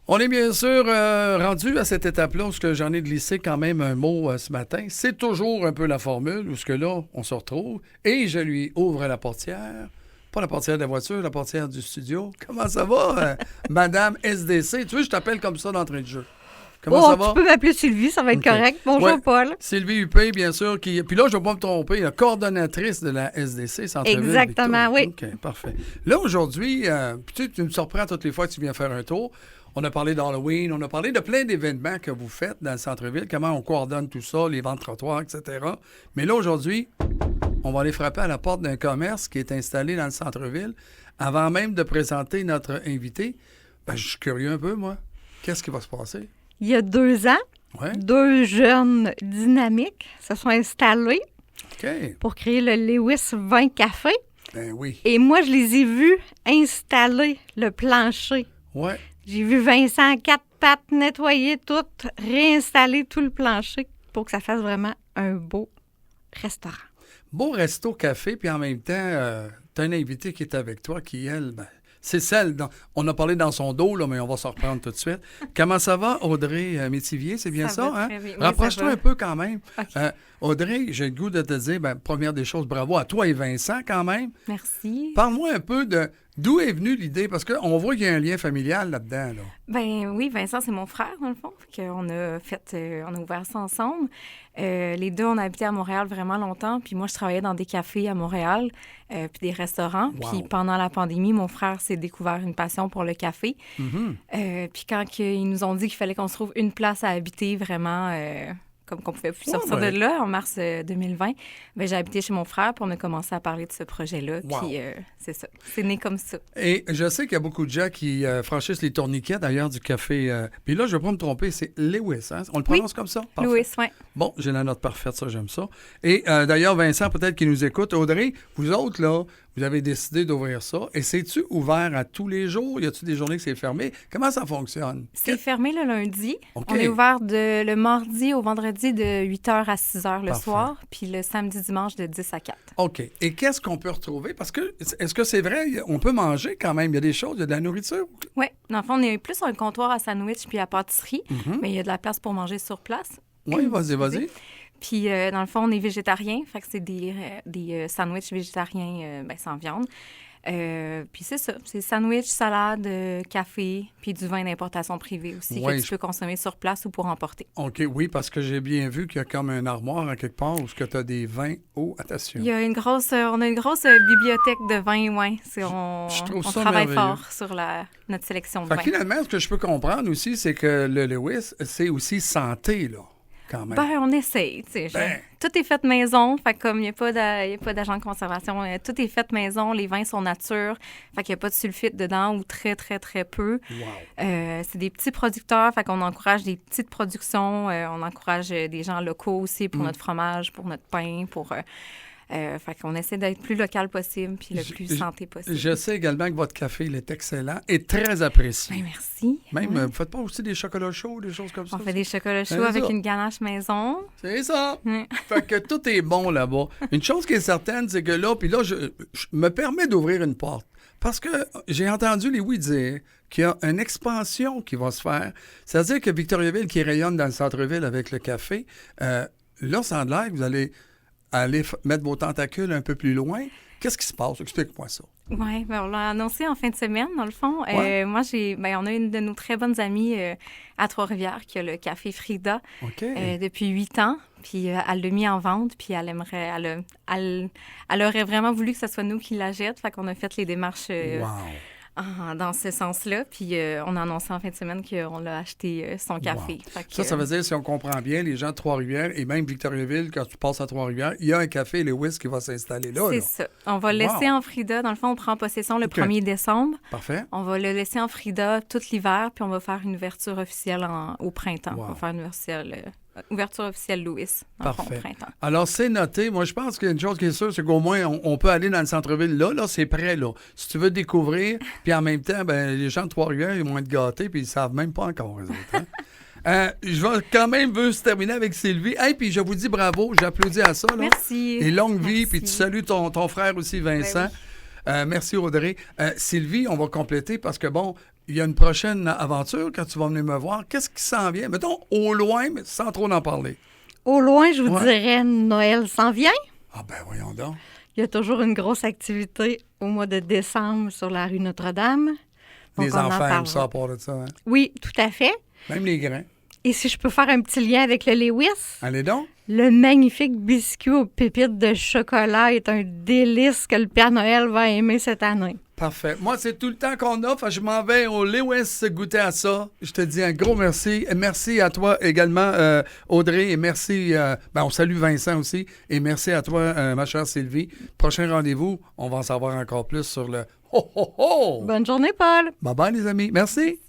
On est bien sûr rendu à cette étape-là où j'en ai glissé quand même un mot ce matin. C'est toujours un peu la formule où ce que là, on se retrouve et je lui ouvre la portière. Pas la portière de la voiture, la portière du studio. Comment ça va, Madame SDC? Tu veux, je t'appelle comme ça d'entrée de jeu. Comment ça va? Tu peux m'appeler Sylvie, ça va être correct. Bonjour, ouais. Paul. Sylvie Huppé, bien sûr. Puis là, je ne vais pas me tromper, la coordonnatrice de la SDC, Centre-Ville. Exactement, oui. OK, parfait. Là, aujourd'hui, tu me surprends toutes les fois que tu viens faire un tour. On a parlé d'Halloween, on a parlé de plein d'événements que vous faites dans le centre-ville, comment on coordonne tout ça, les ventes trottoirs, etc. Mais là, aujourd'hui, on va aller frapper à la porte d'un commerce qui est installé dans le centre-ville. Avant même de présenter notre invité, je suis curieux un peu, moi. Qu'est-ce qui va se passer? Il y a 2 ans, deux jeunes dynamiques se sont installés pour créer le Lewis Vin Café. Ben oui. Et moi, je les ai vus installer le plancher. Ouais. J'ai vu Vincent à 4 pattes nettoyer tout, réinstaller tout le plancher pour que ça fasse vraiment un beau restaurant. Beau resto-café, puis en même temps, tu as une invitée qui est avec toi qui, elle, c'est celle, on a parlé dans son dos, là, mais on va se reprendre tout de suite. Comment ça va, Audrey Métivier? C'est bien ça, hein? Oui, rapproche-toi un peu quand même. Okay. Audrey, j'ai le goût de te dire, première des choses, bravo à toi et Vincent quand même. Merci. Parle-moi un peu d'où est venue l'idée, parce qu'on voit qu'il y a un lien familial là-dedans. Là. Ben oui, Vincent, c'est mon frère, dans le fond. On a ouvert ça ensemble. Les deux, on a habité à Montréal vraiment longtemps. Puis moi, je travaillais dans des cafés à Montréal, puis des restaurants. Wow. Puis pendant la pandémie, mon frère s'est découvert une passion pour le café. Mm-hmm. Puis quand ils nous ont dit qu'il fallait qu'on se trouve une place à habiter vraiment... comme qu'on pouvait plus sortir de là, en mars 2020, j'ai habité chez mon frère, puis on a commencé à parler de ce projet-là, puis c'est ça. C'est né comme ça. Et je sais qu'il y a beaucoup de gens qui franchissent les tourniquets, d'ailleurs, du café. Puis là, je ne vais pas me tromper, c'est Lewis, hein? On le prononce comme ça? Parfait. Lewis, oui. Bon, j'ai la note parfaite, ça, j'aime ça. Et d'ailleurs, Vincent, peut-être qu'il nous écoute. Audrey, vous autres, là, vous avez décidé d'ouvrir ça. Et c'est-tu ouvert à tous les jours? Y a-tu des journées que c'est fermé? Comment ça fonctionne? C'est fermé le lundi. Okay. On est ouvert le mardi au vendredi de 8h à 6h le soir, puis le samedi-dimanche de 10 à 4. OK. Et qu'est-ce qu'on peut retrouver? Parce que, est-ce que c'est vrai? On peut manger quand même. Il y a des choses, il y a de la nourriture? Oui. Dans le fond, on est plus un comptoir à sandwich puis à pâtisserie, mais il y a de la place pour manger sur place. Oui, vas-y. Puis, dans le fond, on est végétarien, fait que c'est des sandwichs végétariens sans viande. Puis c'est ça, c'est sandwich, salade, café, puis du vin d'importation privée aussi que tu peux consommer sur place ou pour emporter. OK, oui, parce que j'ai bien vu qu'il y a comme un armoire à quelque part où tu as des vins haut attention. Il y a on a une grosse bibliothèque de vins, oui. On travaille fort sur notre sélection de vins. Finalement, ce que je peux comprendre aussi, c'est que le Lewis, c'est aussi santé, là. Quand même. On essaye, tu sais. Tout est fait maison, fait comme il n'y a pas d'agent de conservation, tout est fait maison, les vins sont nature, fait qu'il n'y a pas de sulfite dedans ou très, très, très peu. Wow. C'est des petits producteurs, fait qu'on encourage des petites productions, on encourage des gens locaux aussi pour notre fromage, pour notre pain, pour... fait qu'on essaie d'être plus local possible puis le plus santé possible. Je sais également que votre café, il est excellent et très apprécié. Merci. Même, vous ne faites pas aussi des chocolats chauds, des choses comme ça? On fait des chocolats chauds avec une ganache maison. C'est ça. Fait que tout est bon là-bas. Une chose qui est certaine, c'est que là, je me permets d'ouvrir une porte. Parce que j'ai entendu les oui dire qu'il y a une expansion qui va se faire. C'est-à-dire que Victoriaville, qui rayonne dans le centre-ville avec le café, là, ça a l'air que vous allez mettre vos tentacules un peu plus loin. Qu'est-ce qui se passe? Explique-moi ça. Oui, on l'a annoncé en fin de semaine, dans le fond. Ouais. Moi, on a une de nos très bonnes amies à Trois-Rivières qui a le café Frida depuis 8 ans. Puis elle l'a mis en vente, puis elle aurait vraiment voulu que ce soit nous qui la jette. Fait qu'on a fait les démarches dans ce sens-là. Puis on a annoncé en fin de semaine qu'on l'a acheté son café. Wow. Ça veut dire, si on comprend bien, les gens de Trois-Rivières et même Victoriaville, quand tu passes à Trois-Rivières, il y a un café Lewis qui va s'installer là. C'est ça. On va le laisser en Frida. Dans le fond, on prend possession le 1er décembre. Parfait. On va le laisser en Frida tout l'hiver, puis on va faire une ouverture officielle au printemps. Wow. On va faire une ouverture officielle Lewis, au printemps. Alors, c'est noté. Moi, je pense qu'il y a une chose qui est sûre, c'est qu'au moins, on peut aller dans le centre-ville. Là, c'est prêt, là. Si tu veux découvrir, puis en même temps, les gens de Trois-Rivières, ils vont être gâtés, puis ils ne savent même pas encore, eux autres. Je vais quand même se terminer avec Sylvie. Puis je vous dis bravo, j'applaudis à ça. Là. Merci. Et longue vie, puis tu salues ton frère aussi, Vincent. Ben oui. Merci, Audrey. Sylvie, on va compléter parce que, il y a une prochaine aventure quand tu vas venir me voir. Qu'est-ce qui s'en vient? Mettons, au loin, mais sans trop en parler. Au loin, je vous dirais Noël s'en vient. Ah ben voyons donc. Il y a toujours une grosse activité au mois de décembre sur la rue Notre-Dame. Donc, les enfants aiment ça à part de ça, hein? Oui, tout à fait. Même les grands. Et si je peux faire un petit lien avec le Lewis? Allez donc. Le magnifique biscuit aux pépites de chocolat est un délice que le Père Noël va aimer cette année. Parfait. Moi, c'est tout le temps qu'on a. Je m'en vais au Lewis goûter à ça. Je te dis un gros merci. Merci à toi également, Audrey. Et merci, on salue Vincent aussi. Et merci à toi, ma chère Sylvie. Prochain rendez-vous, on va en savoir encore plus sur le ho, ho, ho! Bonne journée, Paul. Bye-bye, les amis. Merci.